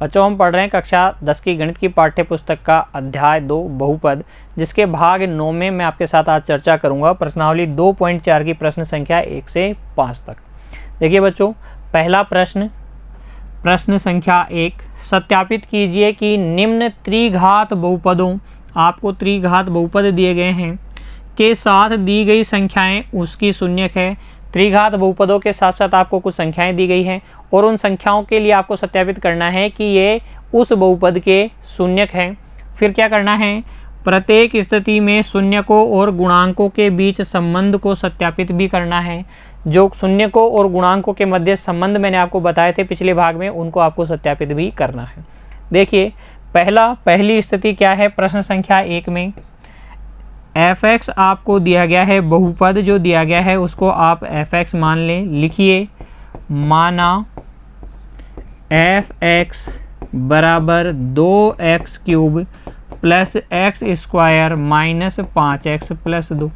बच्चों हम पढ़ रहे हैं कक्षा 10 की गणित की पाठ्य पुस्तक का अध्याय 2 बहुपद, जिसके भाग 9 में मैं आपके साथ आज चर्चा करूंगा प्रश्नावली 2.4 की प्रश्न संख्या 1 से 5 तक। देखिए बच्चों, पहला प्रश्न संख्या 1, सत्यापित कीजिए कि निम्न त्रिघात बहुपदों, आपको त्रिघात बहुपद दिए गए हैं, के साथ दी गई संख्याएं उसकी शून्यक है। त्रिघात बहुपदों के साथ साथ आपको कुछ संख्याएं दी गई हैं और उन संख्याओं के लिए आपको सत्यापित करना है कि ये उस बहुपद के शून्यक हैं। फिर क्या करना है, प्रत्येक स्थिति में शून्यकों और गुणांकों के बीच संबंध को सत्यापित भी करना है। जो शून्यकों और गुणांकों के मध्य संबंध मैंने आपको बताए थे पिछले भाग में, उनको आपको सत्यापित भी करना है। देखिए पहली स्थिति क्या है प्रश्न संख्या 1 में, f(x) आपको दिया गया है, बहुपद जो दिया गया है उसको आप f(x) मान लें। लिखिए, माना f(x) बराबर 2x³ plus x² minus 5x plus 2।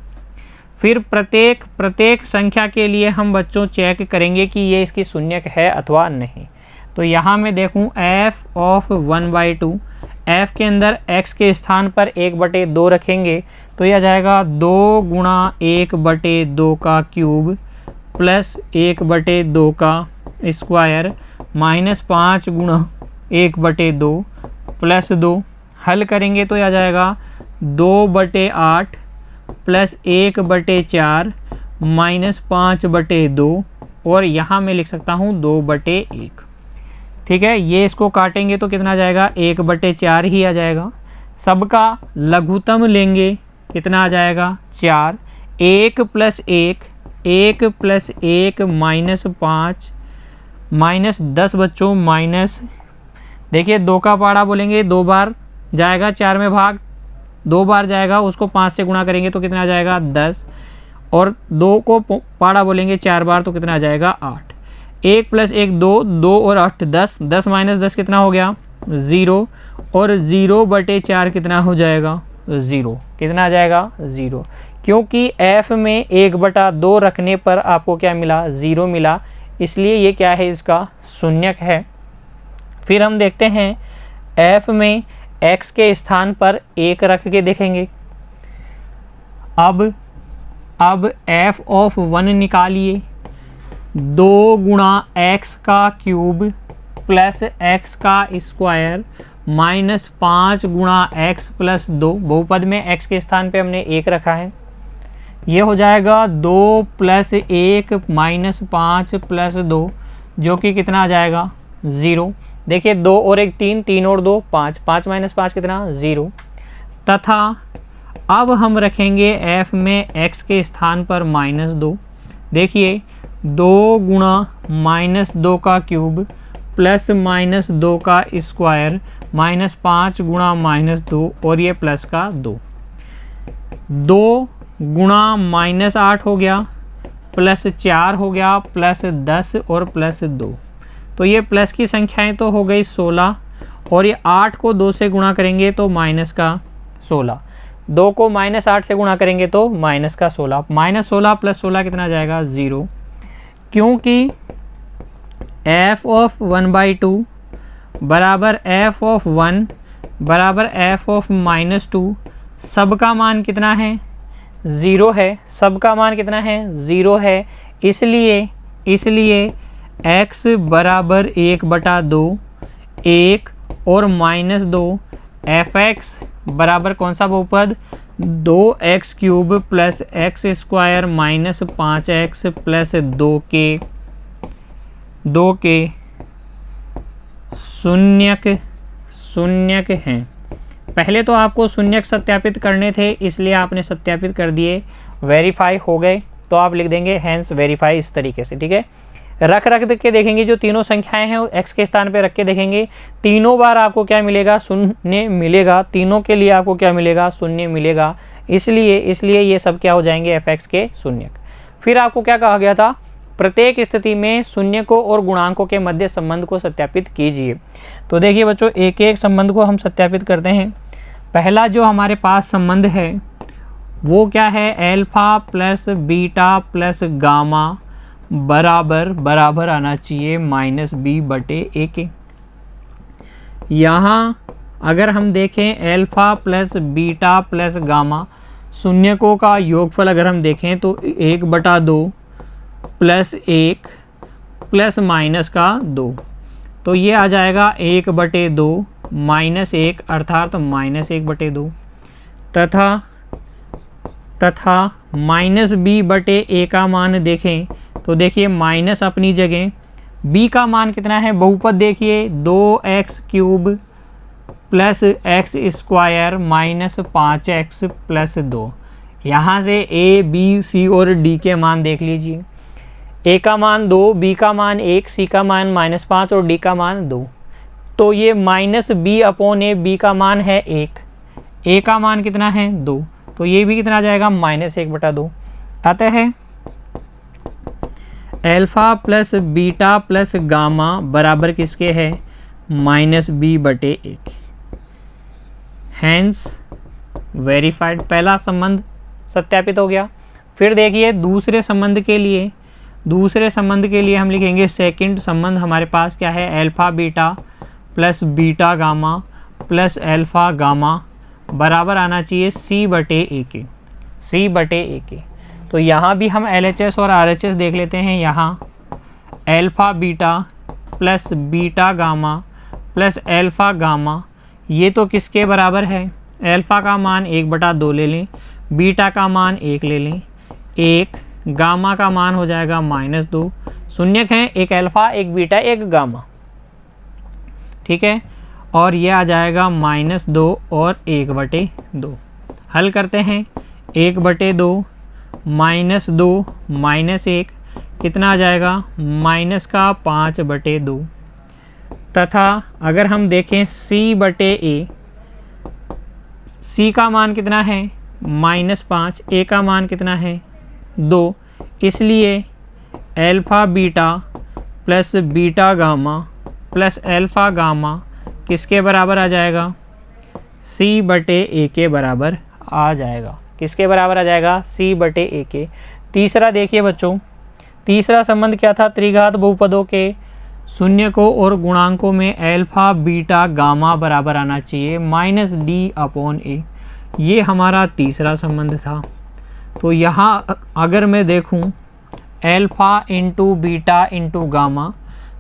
फिर प्रत्येक संख्या के लिए हम बच्चों चेक करेंगे कि ये इसकी शून्यक है अथवा नहीं। तो यहाँ मैं देखूँ f(1/2), f के अंदर x के स्थान पर 1/2 रखेंगे तो यह जाएगा 2 गुणा 1/2 का क्यूब प्लस 1/2 का स्क्वायर माइनस 5 गुणा 1/2 प्लस 2। हल करेंगे तो यह जाएगा 2/8 प्लस 1/4 माइनस 5/2 और यहाँ मैं लिख सकता हूँ 2/1। ठीक है, ये इसको काटेंगे तो कितना जाएगा, 1/4 ही आ जाएगा। सबका लघुत्तम लेंगे, कितना आ जाएगा 4। 1 प्लस 1, 1 प्लस 1 माइनस 5 माइनस 10 बच्चों माइनस, देखिए 2 का पाड़ा बोलेंगे 2 बार जाएगा, 4 में भाग 2 बार जाएगा, उसको 5 से गुणा करेंगे तो कितना आ जाएगा 10, और 2 को पाड़ा बोलेंगे 4 बार तो कितना आ जाएगा 8। 1 प्लस 1 2, 2 और 8 10, 10 माइनस 10 कितना हो गया 0, और 0/4 कितना हो जाएगा 0। कितना आ जाएगा 0, क्योंकि f में 1/2 रखने पर आपको क्या मिला 0 मिला, इसलिए ये क्या है इसका शून्यक है। फिर हम देखते हैं f में x के स्थान पर 1 रख के देखेंगे। अब f(1) निकालिए, 2 गुणा x का क्यूब प्लस x का स्क्वायर माइनस 5 गुणा x प्लस 2। बहुपद में x के स्थान पे हमने 1 रखा है, ये हो जाएगा 2 प्लस 1 माइनस 5 प्लस 2 जो कि कितना आ जाएगा 0। देखिए 2 और 1 3, 3 और 2 5, 5 माइनस 5 कितना 0। तथा अब हम रखेंगे f में x के स्थान पर -2। देखिए 2 गुणा -2 का क्यूब प्लस -2 का स्क्वायर माइनस 5 गुणा -2 और ये प्लस का 2। 2 गुणा -8 हो गया प्लस 4 हो गया प्लस 10 और प्लस 2। तो ये प्लस की संख्याएं तो हो गई 16, और ये 8 को 2 से गुणा करेंगे तो माइनस का 16। 2 को -8 से गुणा करेंगे तो माइनस का 16। -16 प्लस 16 कितना जाएगा 0, क्योंकि f(1/2) बराबर f(1) बराबर f(-2), सबका मान कितना है 0 है। सबका मान कितना है 0 है, इसलिए x बराबर 1/2 1 और -2, f(x) बराबर कौन सा बहुपद 2x³ plus x² minus 5x plus 2 के शून्यक हैं। पहले तो आपको शून्यक सत्यापित करने थे, इसलिए आपने सत्यापित कर दिए, वेरीफाई हो गए, तो आप लिख देंगे हैंस वेरीफाई इस तरीके से। ठीक है, रख के देखेंगे, जो तीनों संख्याएं हैं x के स्थान पे रख के देखेंगे, तीनों बार आपको क्या मिलेगा शून्य मिलेगा, तीनों के लिए आपको क्या मिलेगा शून्य मिलेगा, इसलिए ये सब क्या हो जाएंगे f(x) के शून्यक। फिर आपको क्या कहा गया था, प्रत्येक स्थिति में शून्यकों और गुणांकों के मध्य संबंध को सत्यापित कीजिए। तो देखिए बच्चों, एक एक संबंध को हम सत्यापित करते हैं। पहला जो हमारे पास संबंध है वो क्या है, alpha plus beta plus gamma बराबर आना चाहिए -b/a के। यहाँ अगर हम देखें alpha plus beta plus gamma, शून्यकों का योगफल अगर हम देखें तो 1/2 प्लस 1 प्लस माइनस का 2, तो ये आ जाएगा 1/2 माइनस 1 अर्थात -1/2 तथा माइनस b/a का मान देखें तो देखिए माइनस अपनी जगह, b का मान कितना है, बहुपद देखिए 2x³ plus x square minus 5x plus 2। यहाँ से a, b, c और d के मान देख लीजिए। a का मान 2, b का मान 1, c का मान -5 और d का मान 2। तो ये -b/a, b का मान है 1, a का मान कितना है 2, तो ये भी कितना आ जाएगा -1/2। अतः alpha plus beta plus gamma बराबर किसके है, -b/1। हैंस वेरीफाइड, पहला संबंध सत्यापित हो गया। फिर देखिए दूसरे संबंध के लिए हम लिखेंगे सेकंड संबंध हमारे पास क्या है, alpha beta plus beta gamma plus alpha gamma बराबर आना चाहिए c/a के। तो यहाँ भी हम LHS और RHS देख लेते हैं। यहाँ alpha beta plus beta gamma plus alpha gamma, ये तो किसके बराबर है, अल्फ़ा का मान 1/2 ले लें, बीटा का मान 1 ले लें, 1, गामा का मान हो जाएगा -2। शून्यक हैं, एक अल्फ़ा एक बीटा एक गामा, ठीक है, और ये आ जाएगा -2 और 1/2। हल करते हैं, 1/2 -2 -1 कितना आ जाएगा, -5/2 तथा अगर हम देखें c/a, c का मान कितना है -5, a का मान कितना है 2, इसलिए alpha beta plus beta gamma plus alpha gamma किसके बराबर आ जाएगा, c/a के बराबर आ जाएगा। किसके बराबर आ जाएगा, c/a के। तीसरा देखिए बच्चों, तीसरा संबंध क्या था, त्रिघात बहुपदों के शून्यकों और गुणांकों में अल्फ़ा बीटा गामा बराबर आना चाहिए -d/a। ये हमारा तीसरा संबंध था। तो यहाँ अगर मैं देखूँ alpha into beta into gamma,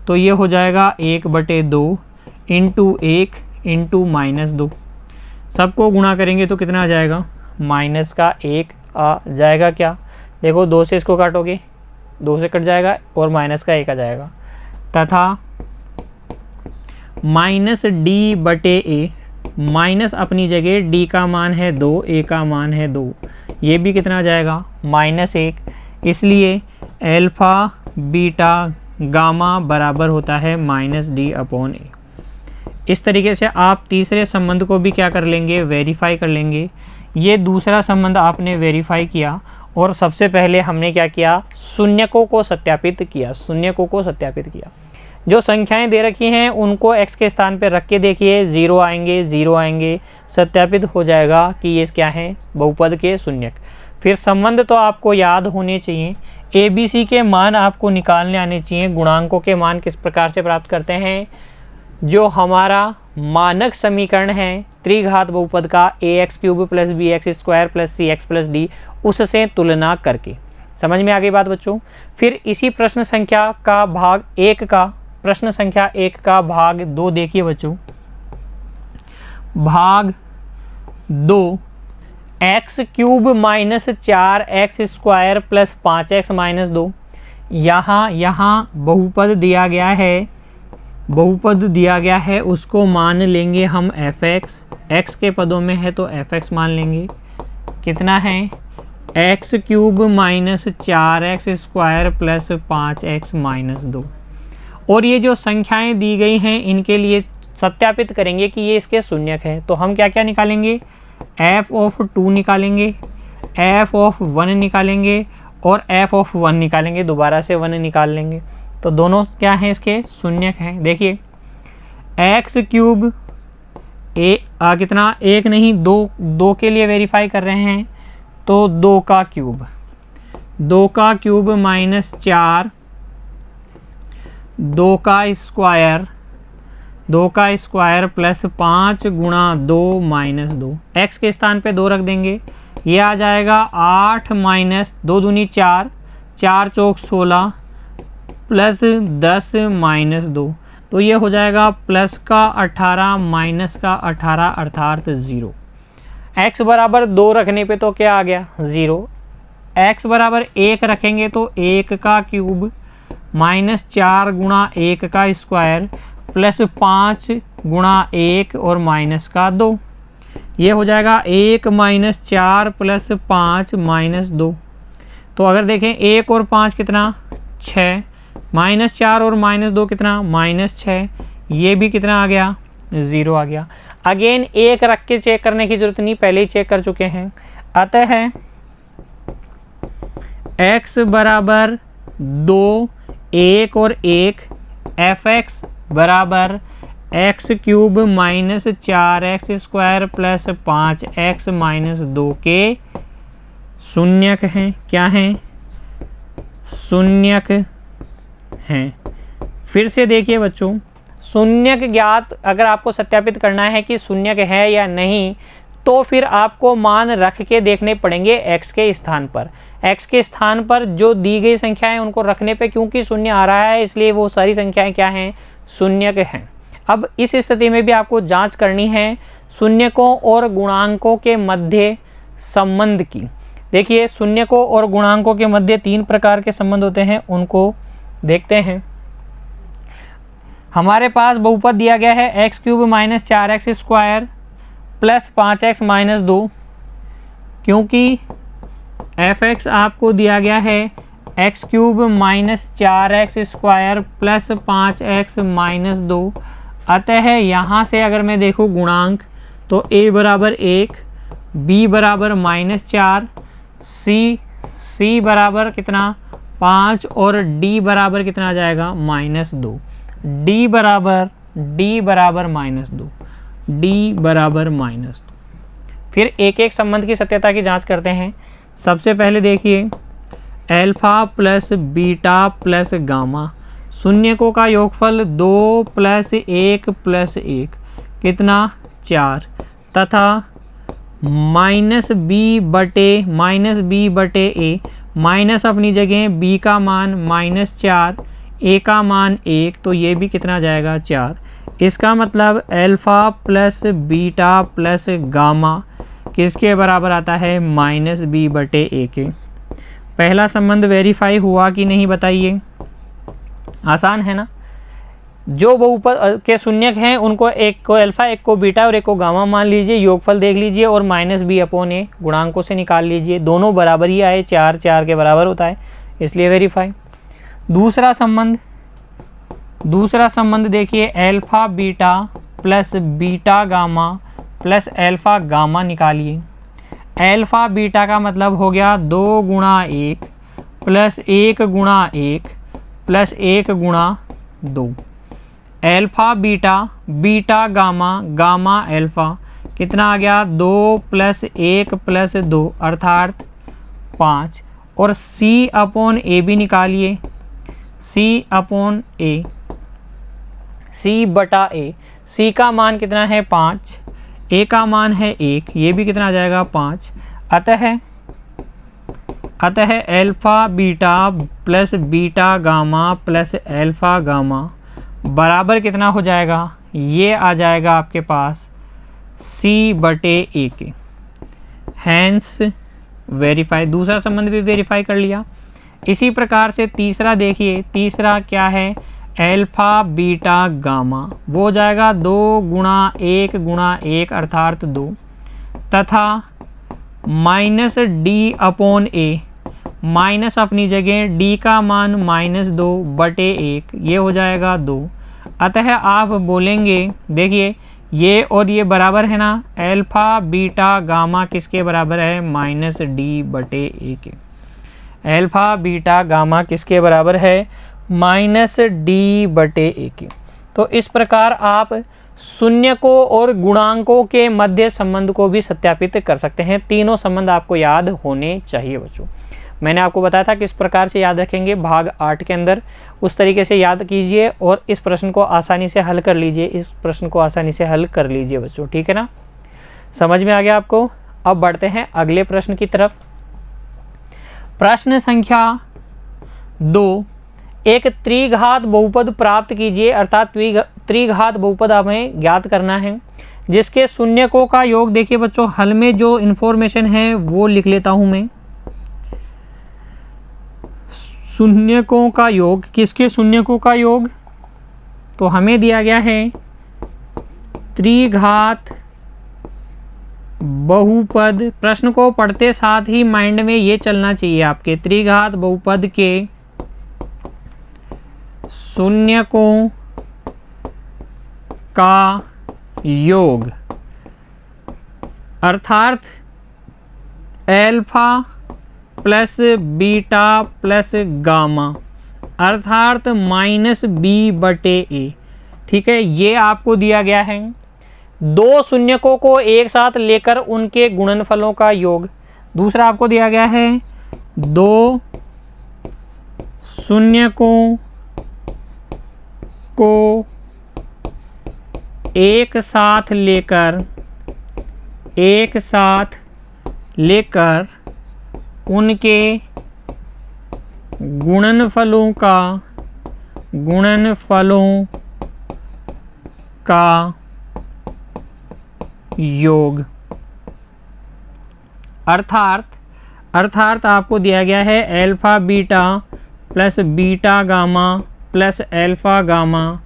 तो ये हो जाएगा 1/2 इंटू 1 इंटू -2। सबको गुणा करेंगे तो कितना आ जाएगा, -1 आ जाएगा। क्या देखो, 2 से इसको काटोगे 2 से कट जाएगा और -1 आ जाएगा, तथा -d/a, माइनस अपनी जगह d का मान है 2, a का मान है 2, ये भी कितना आ जाएगा -1। इसलिए अल्फ़ा बीटा गामा बराबर होता है -d/a। इस तरीके से आप तीसरे संबंध को भी क्या कर लेंगे, वेरीफाई कर लेंगे। ये दूसरा संबंध आपने वेरीफाई किया और सबसे पहले हमने क्या किया, शून्यकों को सत्यापित किया। जो संख्याएं दे रखी हैं उनको x के स्थान पर रख के देखिए, 0 आएंगे, सत्यापित हो जाएगा कि ये क्या है, बहुपद के शून्यक। फिर संबंध तो आपको याद होने चाहिए, ABC के मान आपको निकालने आने चाहिए। गुणांकों के मान किस प्रकार से प्राप्त करते हैं, जो हमारा मानक समीकरण है त्रिघात बहुपद का ax³ plus bx² plus cx plus d, उससे तुलना करके। समझ में आ गई बात बच्चों। फिर इसी प्रश्न संख्या का भाग 1 का भाग 2 देखिए बच्चों। भाग 2, x³ minus 4x² plus 5x minus 2। यहाँ बहुपद दिया गया है, उसको मान लेंगे हम fx, x के पदों में है तो fx मान लेंगे। कितना है, x³ minus 4x² plus 5x minus 2। और ये जो संख्याएं दी गई हैं इनके लिए सत्यापित करेंगे कि ये इसके शून्यक है। तो हम क्या क्या निकालेंगे, f(2) निकालेंगे, f(1) निकालेंगे और f(1) निकालेंगे, दोबारा से 1 निकाल लेंगे। तो दोनों क्या हैं, इसके शून्यक हैं। देखिए x³ कितना, 1 नहीं 2 के लिए वेरीफाई कर रहे हैं, तो 2 का क्यूब माइनस 4, 2 का स्क्वायर, 2 का स्क्वायर प्लस 5 गुणा 2 माइनस 2, x के स्थान पे 2 रख देंगे, ये आ जाएगा 8 माइनस 2 दूनी 4, 4 चौक 16 प्लस 10 माइनस 2, तो ये हो जाएगा प्लस का 18 माइनस का 18 अर्थात 0। x बराबर 2 रखने पे तो क्या आ गया 0, x बराबर 1 रखेंगे तो 1 का क्यूब माइनस 4 गुणा 1 का स्क्वायर प्लस 5 गुणा 1 और माइनस का 2, ये हो जाएगा 1 माइनस 4 प्लस 5 माइनस 2। तो अगर देखें 1 और 5 कितना 6, माइनस 4 और माइनस 2 कितना माइनस 6, ये भी कितना आ गया 0 आ गया। अगेन 1 रख के चेक करने की जरूरत नहीं, पहले ही चेक कर चुके हैं। अतः x बराबर 2, 1 और 1, fx बराबर x cube minus 4x square plus 5x minus 2 के शून्यक हैं। क्या हैं? शून्यक हैं। फिर से देखिए बच्चों, शून्यक ज्ञात अगर आपको सत्यापित करना है कि शून्यक है या नहीं, तो फिर आपको मान रख के देखने पड़ेंगे x के स्थान पर। x के स्थान पर जो दी गई संख्याएं उनको रखने पे क्योंकि शून्य आ रहा है, इसलिए वो सारी संख्याएं क्या हैं? शून्यक हैं। अब इस स्थिति में भी आपको जांच करनी है शून्यकों और गुणांकों के मध्य संबंध की। देखिए, शून्यकों और गुणांकों के मध्य 3 प्रकार के संबंध होते हैं, उनको देखते हैं। हमारे पास बहुपद दिया गया है x cube minus 4x square plus 5x minus 2, क्योंकि fx आपको दिया गया है x cube minus 4x square plus 5x minus 2। अतः यहाँ से अगर मैं देखूँ गुणांक, तो a बराबर 1, b बराबर माइनस 4, c बराबर कितना 5 और d बराबर कितना आ जाएगा माइनस 2। d बराबर माइनस 2, d बराबर माइनस 2। फिर एक एक संबंध की सत्यता की जांच करते हैं। सबसे पहले देखिए, alpha plus beta plus gamma, शून्यकों का योगफल 2 प्लस 1 प्लस 1 कितना 4, तथा माइनस बी बटे ए, माइनस अपनी जगह b का मान माइनस 4, a का मान 1, तो ये भी कितना जाएगा 4। इसका मतलब alpha plus beta plus gamma किसके बराबर आता है? माइनस बी बटे ए के। पहला संबंध वेरीफाई हुआ कि नहीं बताइए? आसान है ना। जो बहुपद के शून्यक हैं उनको एक को अल्फा, एक को बीटा और एक को गामा मान लीजिए, योगफल देख लीजिए और माइनस बी अपॉन ए गुणांकों से निकाल लीजिए। दोनों बराबर ही आए, 4 4 के बराबर होता है, इसलिए वेरीफाई। दूसरा संबंध देखिए, alpha beta plus beta gamma plus alpha gamma निकालिए। अल्फा बीटा का मतलब हो गया 2 गुणा 1 प्लस 1 गुणा 1 प्लस 1 गुणा 2। अल्फा बीटा गामा अल्फा कितना आ गया? 2 प्लस 1 प्लस 2 अर्थात 5। और c अपॉन ए भी निकालिए, c अपॉन ए, c बटा ए। c का मान कितना है? 5, a का मान है 1, ये भी कितना आ जाएगा 5। अतः alpha beta plus beta gamma plus alpha gamma बराबर कितना हो जाएगा? ये आ जाएगा आपके पास c बटे ए के। Hence verify. दूसरा संबंध भी वेरीफाई कर लिया। इसी प्रकार से तीसरा देखिए, तीसरा क्या है? अल्फा बीटा गामा, वो हो जाएगा 2 गुणा 1 अर्थात 2, तथा माइनस डी अपॉन ए, माइनस अपनी जगह d का मान माइनस 2 बटे 1, ये हो जाएगा 2। अतः आप बोलेंगे, देखिए ये और ये बराबर है ना, अल्फा बीटा गामा किसके बराबर है? माइनस डी बटे ए के। अल्फा बीटा गामा किसके बराबर है? माइनस डी बटे ए के। तो इस प्रकार आप शून्यकों और गुणांकों के मध्य संबंध को भी सत्यापित कर सकते हैं। तीनों संबंध आपको याद होने चाहिए बच्चों। मैंने आपको बताया था किस प्रकार से याद रखेंगे भाग 8 के अंदर, उस तरीके से याद कीजिए और इस प्रश्न को आसानी से हल कर लीजिए, इस प्रश्न को आसानी से हल कर लीजिए बच्चों, ठीक है ना। समझ में आ गया आपको। अब बढ़ते हैं अगले प्रश्न की तरफ। प्रश्न संख्या 2, एक त्रिघात बहुपद प्राप्त कीजिए, अर्थात त्रिघात बहुपद हमें ज्ञात करना है जिसके शून्यकों का योग। देखिए बच्चों, हल में जो इन्फॉर्मेशन है वो लिख लेता हूं मैं। शून्यकों का योग, किसके शून्यकों का योग? तो हमें दिया गया है त्रिघात बहुपद। प्रश्न को पढ़ते साथ ही माइंड में ये चलना चाहिए आपके, त्रिघात बहुपद के शून्यकों का योग, अर्थात alpha plus beta plus gamma, अर्थात -b/a। ठीक है, ये आपको दिया गया है। दो शून्यकों को एक साथ लेकर उनके गुणनफलों का योग। दूसरा आपको दिया गया है दो शून्यकों को एक साथ लेकर उनके गुणनफलों का योग। अर्थात आपको दिया गया है alpha beta plus beta gamma plus alpha gamma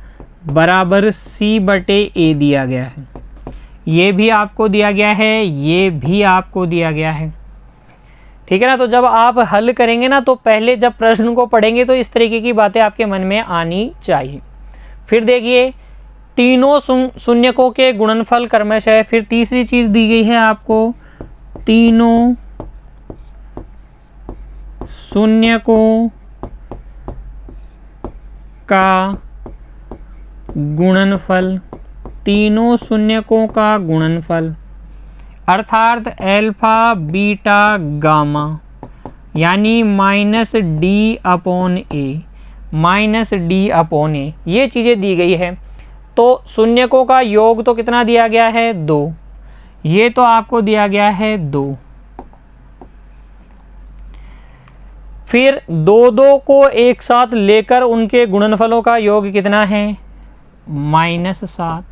बराबर c/a दिया गया है। ये भी आपको दिया गया है, ये भी आपको दिया गया है, ठीक है ना। तो जब आप हल करेंगे ना, तो पहले जब प्रश्न को पढ़ेंगे तो इस तरीके की बातें आपके मन में आनी चाहिए। फिर देखिए, तीनों शून्यकों के गुणनफल क्रमशः। फिर तीसरी चीज दी गई है आपको, तीनों शून्यकों का गुणनफल, तीनों शून्यकों का गुणनफल, अर्थात एल्फा बीटा गामा, यानी -d/a, ये चीज़ें दी गई है। तो शून्यकों का योग तो कितना दिया गया है? 2। ये तो आपको दिया गया है 2। फिर दो को एक साथ लेकर उनके गुणनफलों का योग कितना है? -7।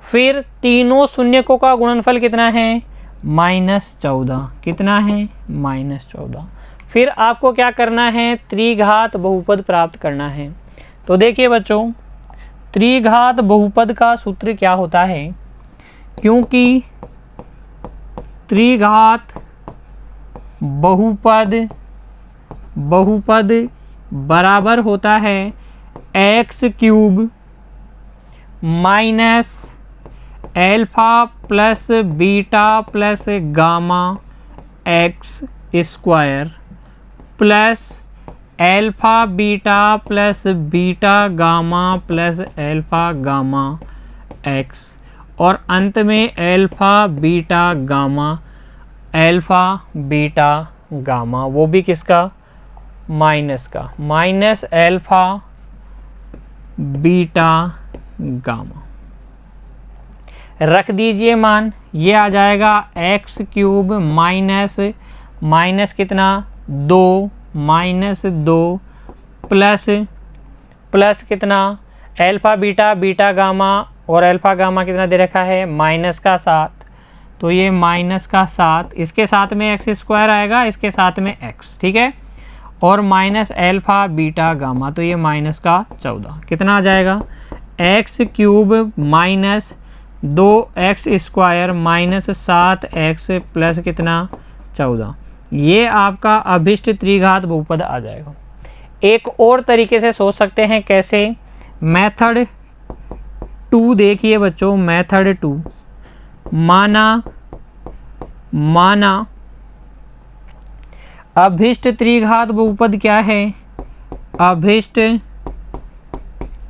फिर तीनों शून्यकों का गुणनफल कितना है? -14। कितना है? -14। फिर आपको क्या करना है? त्रिघात बहुपद प्राप्त करना है। तो देखिए बच्चों, त्रिघात बहुपद का सूत्र क्या होता है? क्योंकि त्रिघात बहुपद बराबर होता है x³ minus alpha plus beta plus gamma x² plus alpha beta plus beta gamma plus alpha gamma x, और अंत में एल्फा बीटा गामा, वो भी किसका? माइनस का, माइनस एल्फा बीटा गामा। रख दीजिए मान, ये आ जाएगा x³ माइनस कितना? 2 -2 प्लस कितना? एल्फा बीटा गामा, और एल्फा गामा कितना दे रखा है? -7। तो ये -7, इसके साथ में x² आएगा, इसके साथ में x, ठीक है, और माइनस एल्फा बीटा गामा, तो ये -14। कितना आ जाएगा? x³ minus 2x² -7x plus कितना? 14। ये आपका अभिष्ट त्रिघात बहुपद आ जाएगा। एक और तरीके से सोच सकते हैं, कैसे? मेथड 2 देखिए बच्चों, मेथड 2। माना अभिष्ट त्रिघात बहुपद क्या है? अभिष्ट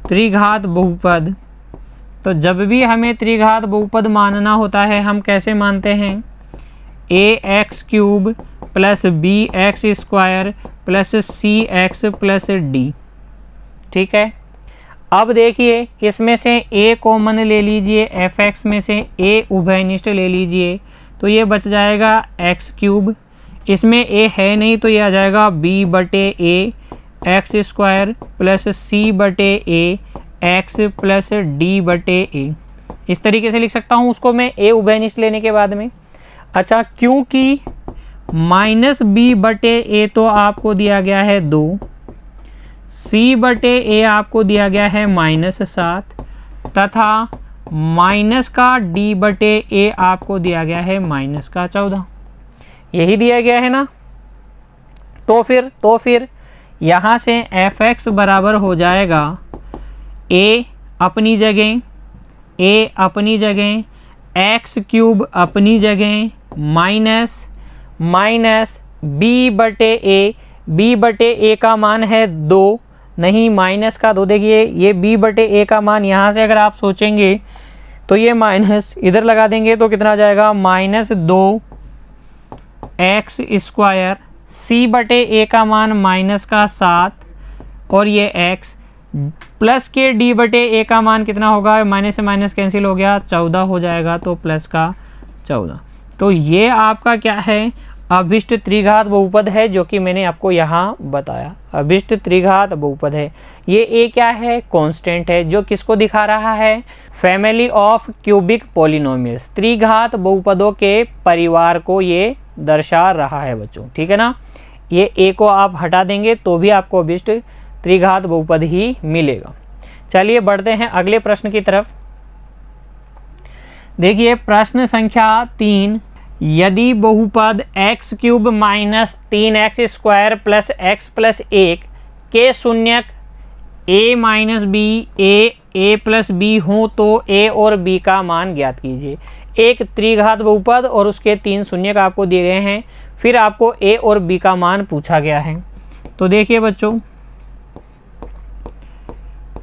त्रिघात बहुपद, तो जब भी हमें त्रिघात बहुपद मानना होता है, हम कैसे मानते हैं? ax³ plus B X square plus C X plus D. ठीक है, अब देखिए इसमें से a कॉमन ले लीजिए, एफ एक्स में से a उभयनिष्ठ ले लीजिए, तो ये बच जाएगा एक्स क्यूब। इसमें a है नहीं तो ये आ जाएगा b बटे a x square plus c बटे a एक्स प्लस d बटे a। इस तरीके से लिख सकता हूँ उसको मैं a उभयनिष्ठ लेने के बाद में। अच्छा, क्योंकि माइनस b बटे a तो आपको दिया गया है 2, c बटे a आपको दिया गया है -7 तथा माइनस का d बटे a आपको दिया गया है -14। यही दिया गया है ना। तो फिर यहाँ से एफ एक्स बराबर हो जाएगा a अपनी जगह एक्स क्यूब अपनी जगह माइनस b बटे a का मान है 2, नहीं माइनस का 2। देखिए ये b बटे a का मान यहाँ से अगर आप सोचेंगे तो ये माइनस इधर लगा देंगे तो कितना आ जाएगा -2 एक्स स्क्वायर, c बटे a का मान -7 और ये x प्लस के d बटे a का मान कितना होगा, माइनस से माइनस कैंसिल हो गया 14 हो जाएगा, तो प्लस का 14। तो ये आपका क्या है, अभिष्ट त्रिघात बहुपद है, जो कि मैंने आपको यहाँ बताया अभिष्ट त्रिघात बहुपद है। ये a क्या है, कांस्टेंट है, जो किसको दिखा रहा है, फैमिली ऑफ क्यूबिक पॉलिनोमियल्स, त्रिघात बहुपदों के परिवार को ये दर्शा रहा है बच्चों। ठीक है ना, ये a को आप हटा देंगे तो भी आपको अभिष्ट त्रिघात बहुपद ही मिलेगा। चलिए बढ़ते हैं अगले प्रश्न की तरफ। देखिए प्रश्न संख्या 3, यदि बहुपद x cube minus 3x square plus x plus 1 के शून्यक a minus b a plus b हो तो a और b का मान ज्ञात कीजिए। एक त्रिघात बहुपद और उसके 3 शून्यक आपको दिए गए हैं, फिर आपको a और b का मान पूछा गया है। तो देखिए बच्चों,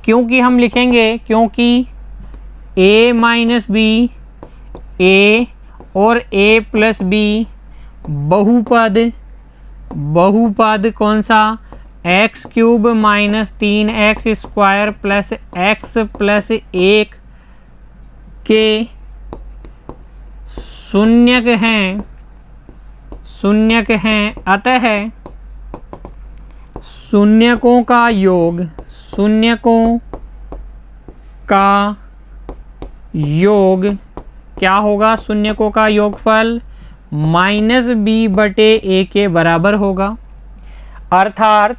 क्योंकि हम लिखेंगे क्योंकि a माइनस बी a और a प्लस बी बहुपद कौन सा, x cube minus 3x square plus x plus 1 के शून्यक हैं, अतः शून्यकों का योग क्या होगा, शून्यकों का योगफल -b बटे a के बराबर होगा। अर्थात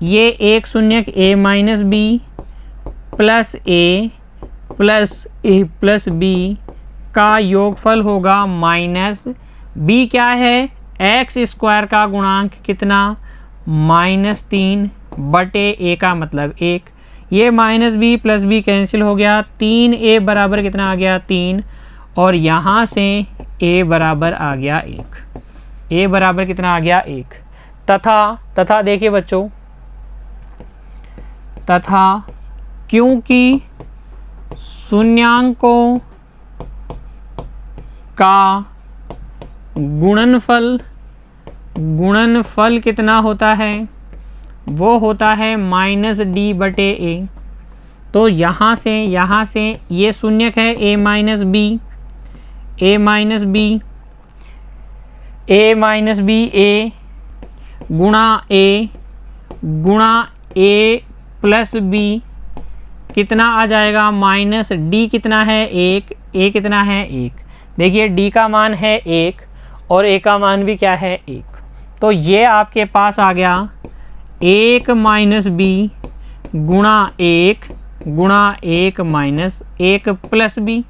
ये एक शून्यक a minus b plus a plus b का योगफल होगा b क्या है, एक्स स्क्वायर का गुणांक कितना, -3 बटे a का मतलब 1। ये -b प्लस b कैंसिल हो गया, 3a बराबर कितना आ गया 3, और यहाँ से a बराबर आ गया 1। a बराबर कितना आ गया 1। तथा देखिए बच्चों, तथा क्योंकि शून्यांकों का गुणनफल कितना होता है, वो होता है -d बटे a। तो यहाँ से ये शून्यक है a माइनस बी a गुणा a प्लस b कितना आ जाएगा, -d कितना है 1, a कितना है 1। देखिए d का मान है 1 और a का मान भी क्या है 1। तो ये आपके पास आ गया 1 माइनस बी गुणा 1 माइनस 1 प्लस बी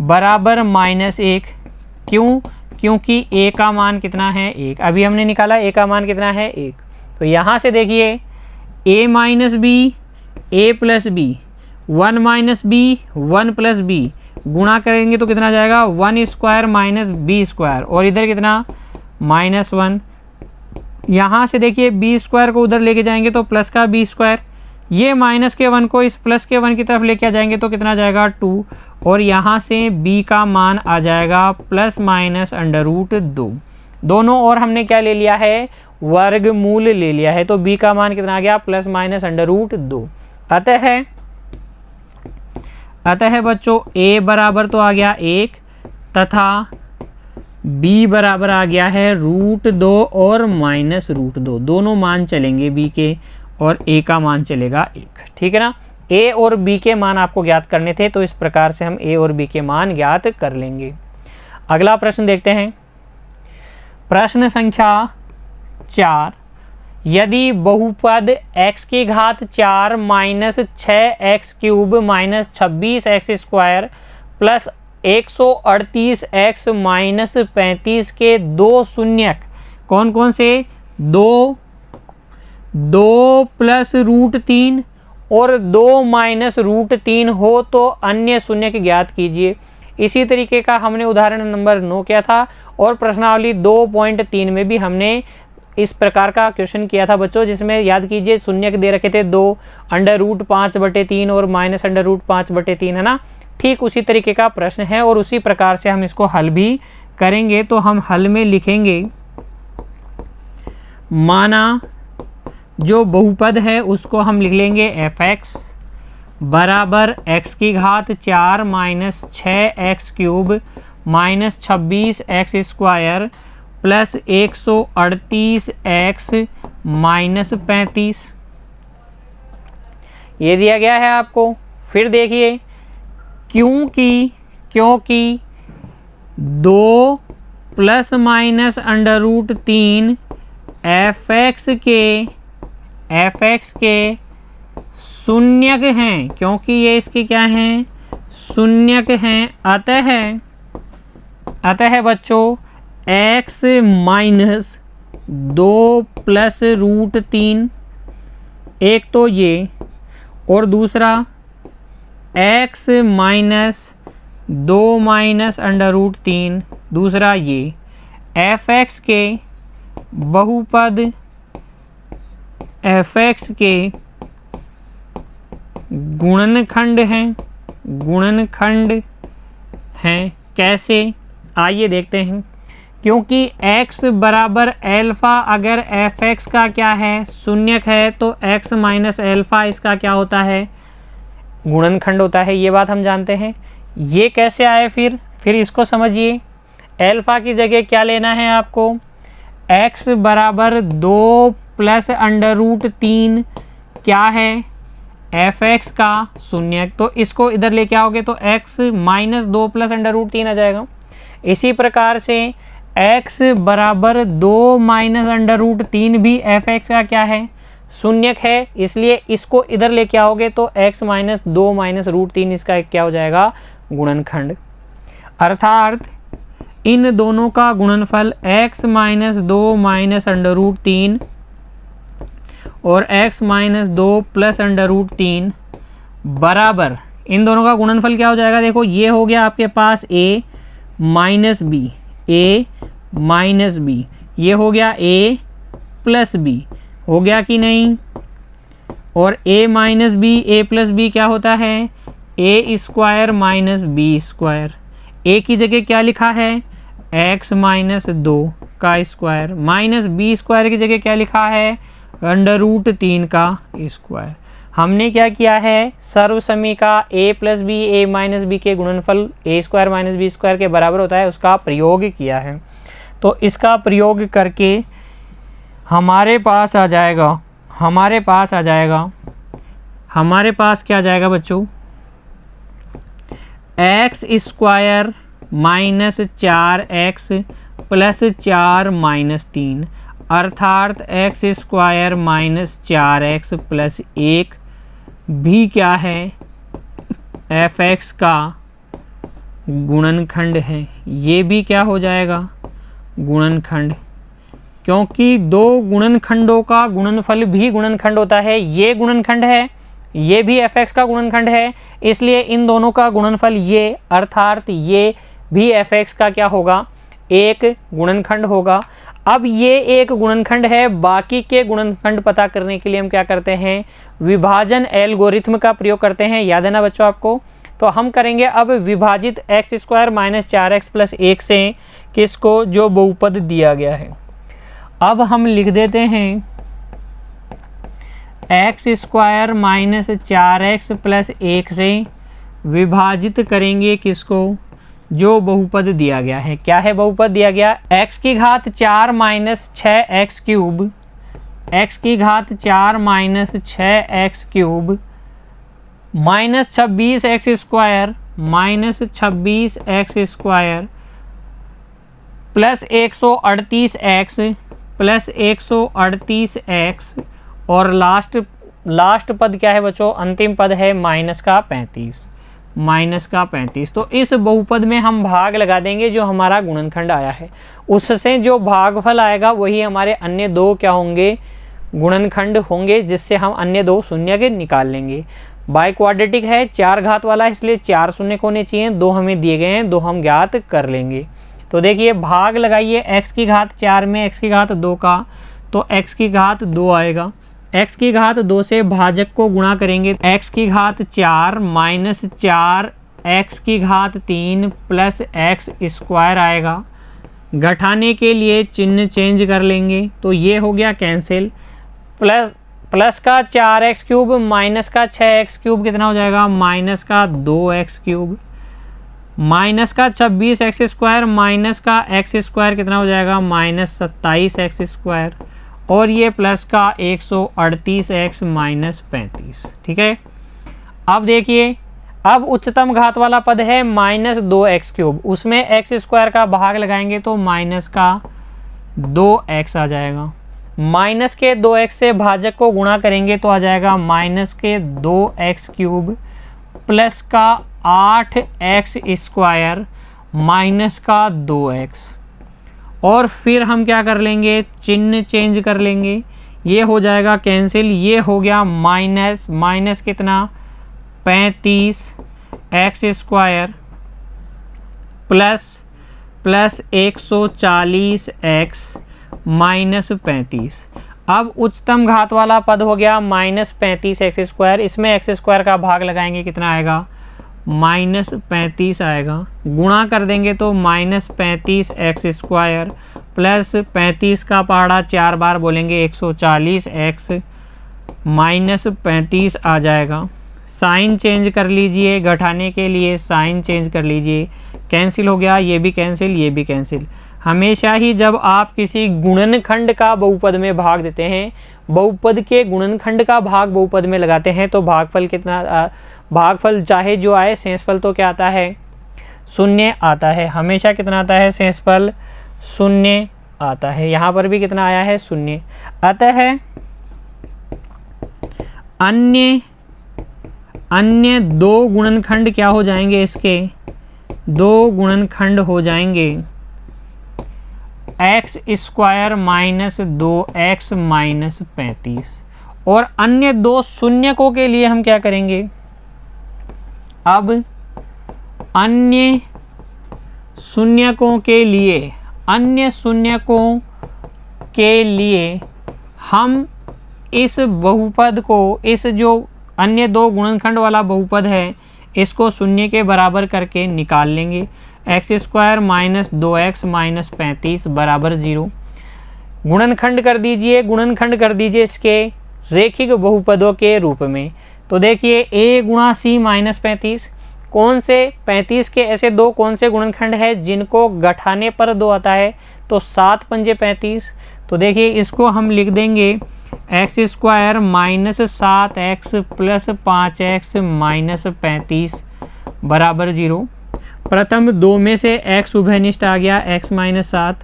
बराबर -1। क्यों, क्योंकि a का मान कितना है 1, अभी हमने निकाला a का मान कितना है 1। तो यहाँ से देखिए a minus b a plus b 1 minus b 1 plus b गुणा करेंगे तो कितना जाएगा 1 स्क्वायर माइनस बी स्क्वायर, और इधर कितना -1। यहाँ से देखिए बी स्क्वायर को उधर लेके जाएंगे तो प्लस का बी स्क्वायर, ये माइनस के 1 को इस प्लस के 1 की तरफ लेके आ जाएंगे तो कितना जाएगा 2, और यहाँ से b का मान आ जाएगा प्लस माइनस √2। दोनों और हमने क्या ले लिया है, वर्गमूल ले लिया है, तो b का मान कितना आ गया, प्लस माइनस √2। अतः बच्चों a बराबर तो आ गया 1 तथा b बराबर आ गया है √2 और -√2। दोनों मान चलेंगे b के और a का मान चलेगा 1। ठीक है ना। a और b के मान आपको ज्ञात करने थे, तो इस प्रकार से हम a और b के मान ज्ञात कर लेंगे। अगला प्रश्न देखते हैं। प्रश्न संख्या 4। यदि बहुपद x की घात 4 minus 6x³ minus 26x² plus 138x minus 35 के दो शून्यक, कौन कौन से, 2 प्लस √3 और 2 माइनस √3 हो तो अन्य शून्यक ज्ञात कीजिए। इसी तरीके का हमने उदाहरण नंबर 9 किया था और प्रश्नावली 2.3 में भी हमने इस प्रकार का क्वेश्चन किया था बच्चों, जिसमें याद कीजिए शून्यक दे रखे थे 2 √5/3 और माइनस √5/3, है ना। ठीक उसी तरीके का प्रश्न है और उसी प्रकार से हम इसको हल भी करेंगे। तो हम हल में लिखेंगे, माना जो बहुपद है उसको हम लिख लेंगे f(x) बराबर x की घात 4 minus 6x³ minus 26x² plus 138x minus 35, ये दिया गया है आपको। फिर देखिए, क्योंकि 2 प्लस माइनस √3 f(x) के शून्यक हैं, क्योंकि ये इसके क्या हैं, शून्यक हैं। अतः बच्चों x माइनस 2 प्लस √3, एक तो ये, और दूसरा x माइनस 2 माइनस √3, दूसरा ये f(x) के बहुपद f(x) के गुणनखंड हैं। कैसे, आइए देखते हैं। क्योंकि x बराबर अल्फा अगर f(x) का क्या है, शून्यक है, तो x माइनस अल्फा इसका क्या होता है, गुणनखंड होता है। ये बात हम जानते हैं। ये कैसे आए, फिर इसको समझिए। अल्फा की जगह क्या लेना है आपको, x बराबर 2 प्लस √3 क्या है, f(x) का शून्यक, तो इसको इधर लेके आओगे तो x माइनस 2 प्लस √3 आ जाएगा। इसी प्रकार से x बराबर 2 माइनस √3 भी f(x) का क्या है, शून्यक है, इसलिए इसको इधर लेके आओगे तो x माइनस 2 माइनस √3 इसका क्या हो जाएगा, गुणनखंड। अर्थात इन दोनों का गुणनफल x माइनस 2 माइनस √3 और x माइनस 2 प्लस √3 बराबर, इन दोनों का गुणनफल क्या हो जाएगा, देखो ये हो गया आपके पास a माइनस b, ये हो गया a प्लस b, हो गया कि नहीं। और a minus b, a plus b क्या होता है, a² माइनस b²। a की जगह क्या लिखा है, x माइनस 2 का स्क्वायर, माइनस b² की जगह क्या लिखा है, √3 का स्क्वायर। हमने क्या किया है, सर्वसमी का a plus b, a minus b के गुणनफल a² माइनस b² के बराबर होता है, उसका प्रयोग किया है। तो इसका प्रयोग करके हमारे पास क्या आ जाएगा बच्चों, x² minus 4x plus 4 minus 3, अर्थात x² माइनस 4x प्लस 1 भी क्या है, f(x) का गुणनखंड है। ये भी क्या हो जाएगा, गुणनखंड, क्योंकि दो गुणनखंडों का गुणनफल भी गुणनखंड होता है। ये गुणनखंड है, ये भी f(x) का गुणनखंड है, इसलिए इन दोनों का गुणनफल ये, अर्थात ये भी f(x) का क्या होगा, एक गुणनखंड होगा। अब ये एक गुणनखंड है, बाकी के गुणनखंड पता करने के लिए हम क्या करते हैं, विभाजन एल्गोरिथम का प्रयोग करते हैं। याद है ना बच्चों आपको, तो हम करेंगे अब विभाजित x square minus 4x plus 1 से किसको, जो बहुपद दिया गया है। अब हम लिख देते हैं x square minus 4x plus 1 से विभाजित करेंगे किसको, जो बहुपद दिया गया है। क्या है बहुपद दिया गया, x की घात 4 माइनस 6x क्यूब, x की घात 4 minus 6x cube minus 26x square, minus 26x square plus 138x plus 138x और लास्ट पद क्या है बच्चों, अंतिम पद है माइनस का 35। तो इस बहुपद में हम भाग लगा देंगे जो हमारा गुणनखंड आया है, उससे जो भागफल आएगा वही हमारे अन्य दो क्या होंगे, गुणनखंड होंगे, जिससे हम अन्य दो शून्य के निकाल लेंगे। बाई क्वाड्रेटिक है, 4 घात वाला है, इसलिए 4 शून्य होने चाहिए, 2 हमें दिए गए हैं, 2 हम ज्ञात कर लेंगे। तो देखिए भाग लगाइए x की घात 4 में x की घात 2 का, तो x की घात 2 आएगा। x की घात 2 से भाजक को गुणा करेंगे, x की घात 4 माइनस 4 x की घात 3 प्लस x स्क्वायर आएगा। घटाने के लिए चिन्ह चेंज कर लेंगे, तो ये हो गया कैंसिल। प्लस का 4x क्यूब माइनस का 6x क्यूब कितना हो जाएगा, माइनस का 2x क्यूब, माइनस का 26x स्क्वायर माइनस का x स्क्वायर कितना हो जाएगा, माइनस 27x स्क्वायर, और ये प्लस का 138x माइनस 35। ठीक है, अब देखिए अब उच्चतम घात वाला पद है माइनस 2x क्यूब, उसमें x स्क्वायर का भाग लगाएंगे तो माइनस का 2x आ जाएगा। माइनस के 2x से भाजक को गुणा करेंगे तो आ जाएगा माइनस के 2x क्यूब प्लस का 8x स्क्वायर माइनस का 2x, और फिर हम क्या कर लेंगे, चिन्ह चेंज कर लेंगे, ये हो जाएगा कैंसिल। ये हो गया माइनस कितना 35x square plus 140x minus 35। अब उच्चतम घात वाला पद हो गया माइनस 35x स्क्वायर, इसमें x स्क्वायर का भाग लगाएंगे कितना आएगा, माइनस 35 आएगा। गुणा कर देंगे तो माइनस 35x स्क्वायर प्लस 35 का पहाड़ा 4 बार बोलेंगे 140x माइनस 35 आ जाएगा। साइन चेंज कर लीजिए, घटाने के लिए साइन चेंज कर लीजिए, कैंसिल हो गया, ये भी कैंसिल, ये भी कैंसिल। हमेशा ही जब आप किसी गुणनखंड का बहुपद में भाग देते हैं, बहुपद के गुणनखंड का भाग बहुपद में लगाते हैं, तो भागफल कितना, भागफल चाहे जो आए, शेषफल तो क्या आता है, शून्य आता है। हमेशा कितना आता है, शेषफल शून्य आता है। यहाँ पर भी कितना आया है, शून्य। अतः अन्य दो गुणनखंड क्या हो जाएंगे, इसके दो गुणनखंड हो जाएंगे x square minus 2x minus 35, और अन्य दो शून्यकों के लिए हम क्या करेंगे, अब अन्य शून्यकों के लिए हम इस बहुपद को, इस जो अन्य दो गुणनखंड वाला बहुपद है, इसको शून्य के बराबर करके निकाल लेंगे। X square minus 2x minus 35 बराबर 0। गुणनखंड कर दीजिए इसके रेखिक बहुपदों के रूप में। तो देखिए a गुणा c माइनस 35, कौन से 35 के ऐसे दो कौन से गुणनखंड है जिनको घटाने पर 2 आता है, तो 7 पंजे 35। तो देखिए इसको हम लिख देंगे x square minus 7x plus 5x minus 35 बराबर 0। प्रथम दो में से x उभयनिष्ठ आ गया x माइनस 7,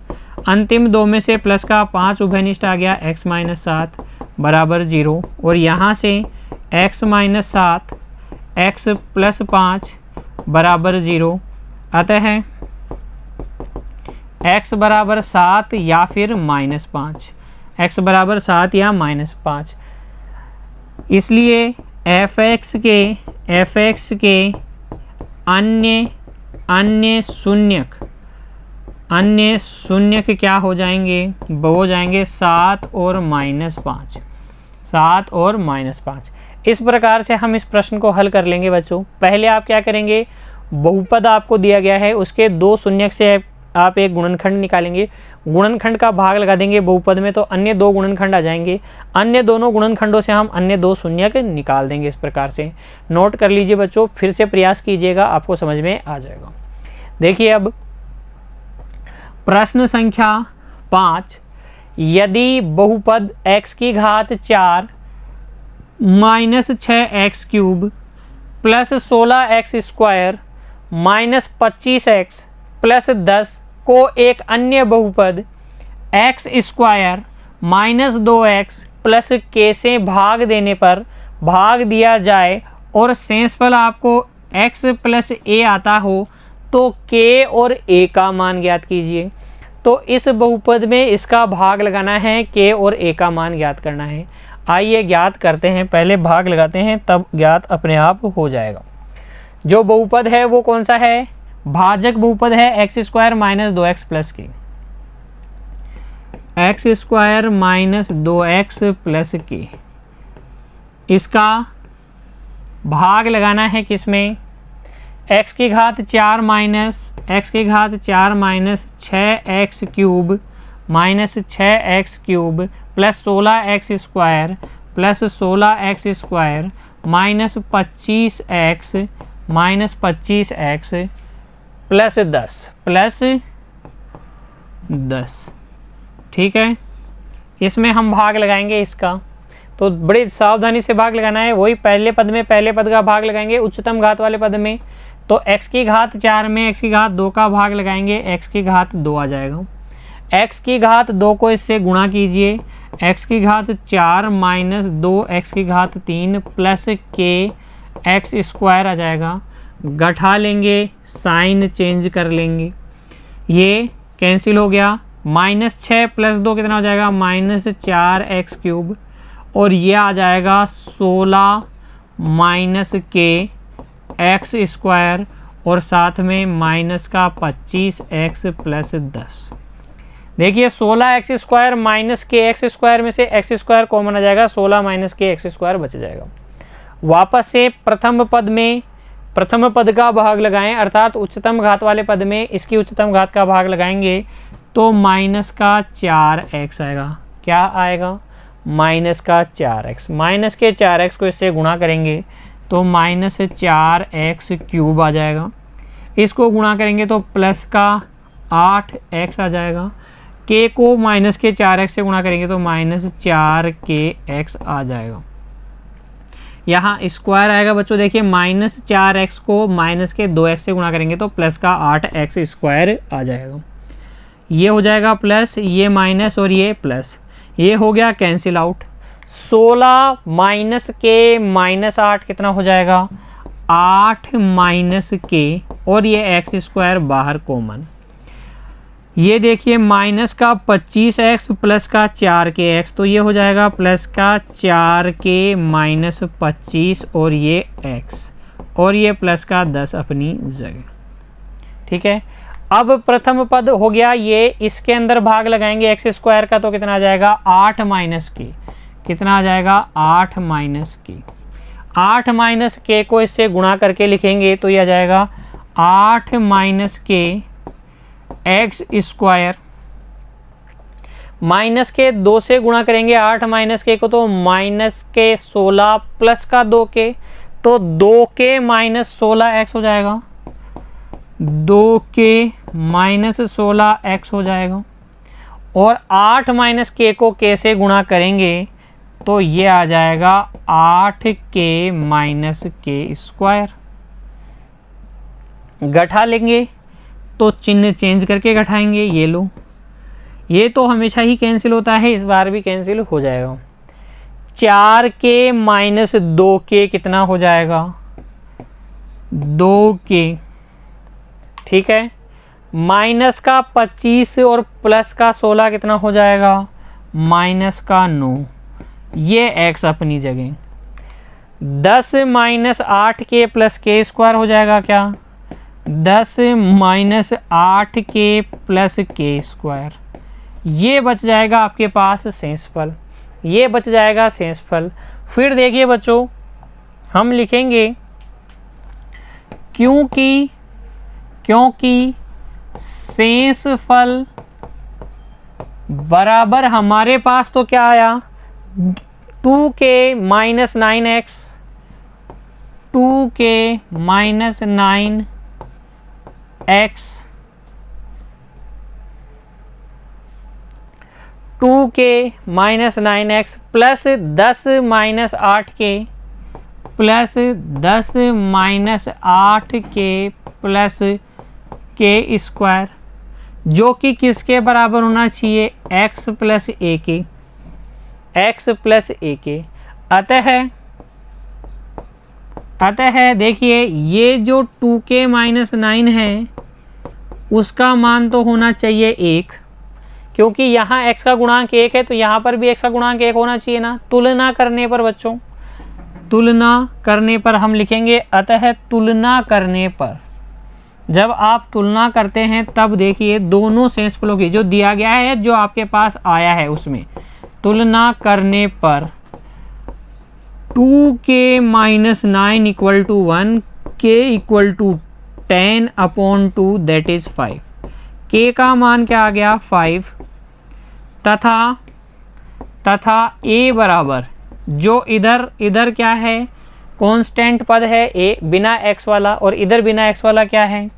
अंतिम दो में से प्लस का 5 उभयनिष्ठ आ गया x माइनस 7 बराबर 0, और यहाँ से x माइनस 7 x प्लस 5 बराबर 0। अतः x बराबर 7 या फिर माइनस 5, x बराबर 7 या माइनस 5। इसलिए f(x) के अन्य शून्यक क्या हो जाएंगे, वो हो जाएंगे 7 और माइनस 5, 7 और माइनस 5। इस प्रकार से हम इस प्रश्न को हल कर लेंगे बच्चों। पहले आप क्या करेंगे, बहुपद आपको दिया गया है, उसके दो शून्यक से आप एक गुणनखंड निकालेंगे, गुणनखंड का भाग लगा देंगे बहुपद में, तो अन्य दो गुणनखंड आ जाएंगे, अन्य दोनों गुणनखंडों से हम अन्य दो शून्यक निकाल देंगे। इस प्रकार से नोट कर लीजिए बच्चों, फिर से प्रयास कीजिएगा, आपको समझ में आ जाएगा। देखिए अब प्रश्न संख्या 5, यदि बहुपद x की घात 4 minus 6x cube plus 16x square minus 25x plus 10 को एक अन्य बहुपद x square minus 2x plus k से भाग देने पर भाग दिया जाए और शेषफल आपको x प्लस a आता हो, तो k और a का मान ज्ञात कीजिए। तो इस बहुपद में इसका भाग लगाना है, k और a का मान ज्ञात करना है। आइए ज्ञात करते हैं, पहले भाग लगाते हैं तब ज्ञात अपने आप हो जाएगा। जो बहुपद है वो कौन सा है, भाजक बहुपद है X square minus 2x plus K, X square minus 2x plus K. इसका भाग लगाना है किसमें, x की घात 4 minus 6x cube minus 6x cube plus 16x square plus 16x square minus 25x plus 10। ठीक है, इसमें हम भाग लगाएंगे इसका, तो बड़ी सावधानी से भाग लगाना है। वही पहले पद में पहले पद का भाग लगाएंगे उच्चतम घात वाले पद में, तो x की घात 4 में x की घात 2 का भाग लगाएंगे, x की घात 2 आ जाएगा। x की घात 2 को इससे गुणा कीजिए, x की घात 4 माइनस 2 x की घात 3 प्लस k x स्क्वायर आ जाएगा। घटा लेंगे, साइन चेंज कर लेंगे, ये कैंसिल हो गया। माइनस 6 प्लस 2 कितना हो जाएगा, माइनस 4x क्यूब, और ये आ जाएगा 16 माइनस k x स्क्वायर और साथ में माइनस का 25x प्लस 10। देखिए 16x स्क्वायर माइनस के एक्स स्क्वायर में से x स्क्वायर कॉमन आ जाएगा, 16 माइनस के एक्स स्क्वायर बच जाएगा। वापस से प्रथम पद में प्रथम पद का भाग लगाएं, अर्थात उच्चतम घात वाले पद में इसकी उच्चतम घात का भाग लगाएंगे तो माइनस का 4x आएगा। क्या आएगा, माइनस का 4x। माइनस के 4x को इससे गुणा करेंगे तो माइनस 4x क्यूब आ जाएगा। इसको गुणा करेंगे तो प्लस का 8x आ जाएगा। k को माइनस के 4x से गुणा करेंगे तो माइनस 4kx आ जाएगा। यहाँ स्क्वायर आएगा बच्चों, देखिए माइनस 4x को माइनस के 2x से गुणा करेंगे तो प्लस का 8x स्क्वायर आ जाएगा। ये हो जाएगा प्लस, ये माइनस और ये प्लस, ये हो गया कैंसिल आउट। 16 माइनस के माइनस 8 कितना हो जाएगा, 8 माइनस के, और ये x स्क्वायर बाहर कॉमन। ये देखिए माइनस का 25x प्लस का 4kx, तो ये हो जाएगा प्लस का 4k माइनस 25 और ये x, और ये प्लस का 10 अपनी जगह। ठीक है, अब प्रथम पद हो गया ये, इसके अंदर भाग लगाएंगे x स्क्वायर का तो कितना आ जाएगा, 8 माइनस के, कितना आ जाएगा 8 माइनस के। 8 माइनस के को इससे गुणा करके लिखेंगे तो ये आ जाएगा 8 माइनस के एक्स स्क्वायर, माइनस के 2 से गुणा करेंगे 8 माइनस के को तो माइनस के 16 प्लस का 2k, तो 2k माइनस 16x हो जाएगा, 2k माइनस 16x हो जाएगा। और 8 माइनस के को k से गुणा करेंगे तो ये आ जाएगा 8k माइनस के स्क्वायर। घटा लेंगे तो चिन्ह चेंज करके घटाएंगे, ये लो, ये तो हमेशा ही कैंसिल होता है, इस बार भी कैंसिल हो जाएगा। 4k माइनस 2k कितना हो जाएगा, 2k। ठीक है, माइनस का 25 और प्लस का 16 कितना हो जाएगा, माइनस का 9, ये x अपनी जगह। 10 माइनस 8k प्लस के स्क्वायर हो जाएगा क्या, 10 माइनस 8k प्लस के स्क्वायर। ये बच जाएगा आपके पास शेषफल, ये बच जाएगा शेषफल। फिर देखिए बच्चों हम लिखेंगे क्योंकि शेषफल बराबर हमारे पास तो क्या आया 2k minus 9x 2k minus 9x 2k minus 9x plus 10 minus 8k plus 10 minus 8k plus k square, जो कि किसके बराबर होना चाहिए x प्लस ए के, x प्लस ए के। अतः देखिए ये जो 2k माइनस 9 है उसका मान तो होना चाहिए 1, क्योंकि यहाँ x का गुणांक 1 है तो यहाँ पर भी x का गुणांक 1 होना चाहिए ना। तुलना करने पर बच्चों, तुलना करने पर हम लिखेंगे अतः तुलना करने पर, जब आप तुलना करते हैं तब देखिए दोनों शेषफलों की जो दिया गया है, जो आपके पास आया है उसमें तुलना करने पर 2k minus 9 equal to 1, k equal to 10/2 that is 5, k का मान क्या आ गया 5, तथा a बराबर जो इधर क्या है कांस्टेंट पद है a बिना x वाला, और इधर बिना x वाला क्या है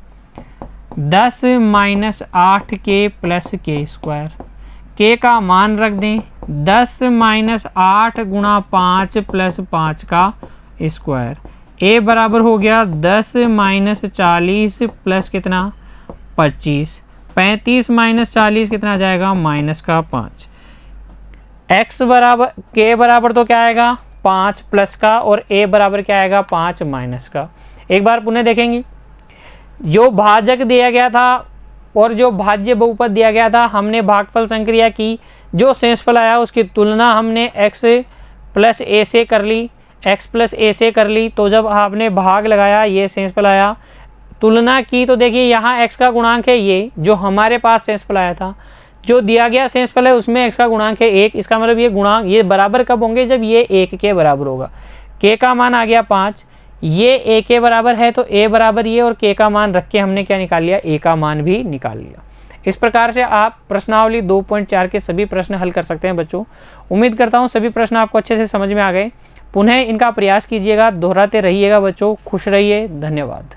10 minus 8k plus k square. k का मान रख दें 10 माइनस 8 गुणा 5 प्लस 5 का स्क्वायर। a बराबर हो गया 10 माइनस 40 प्लस कितना 25, 35 माइनस 40 कितना आ जाएगा माइनस का 5। x बराबर k बराबर तो क्या आएगा 5 प्लस का, और a बराबर क्या आएगा 5 माइनस का। एक बार पुनः देखेंगे, जो भाजक दिया गया था और जो भाज्य बहुपद दिया गया था, हमने भागफल संक्रिया की, जो शेषफल आया उसकी तुलना हमने x प्लस a से कर ली, x प्लस a से कर ली, तो जब आपने भाग लगाया ये शेषफल आया। तुलना की तो देखिए यहाँ x का गुणांक है ये जो हमारे पास शेषफल आया था, जो दिया गया शेषफल है उसमें x का गुणांक है 1, इसका मतलब ये गुणांक ये बराबर कब होंगे जब ये 1 के बराबर होगा। k का मान आ गया 5, ये a के बराबर है तो a बराबर ये, और k का मान रख के हमने क्या निकाल लिया a का मान भी निकाल लिया। इस प्रकार से आप प्रश्नावली 2.4 के सभी प्रश्न हल कर सकते हैं बच्चों। उम्मीद करता हूँ सभी प्रश्न आपको अच्छे से समझ में आ गए। पुनः इनका प्रयास कीजिएगा, दोहराते रहिएगा बच्चों। खुश रहिए, धन्यवाद।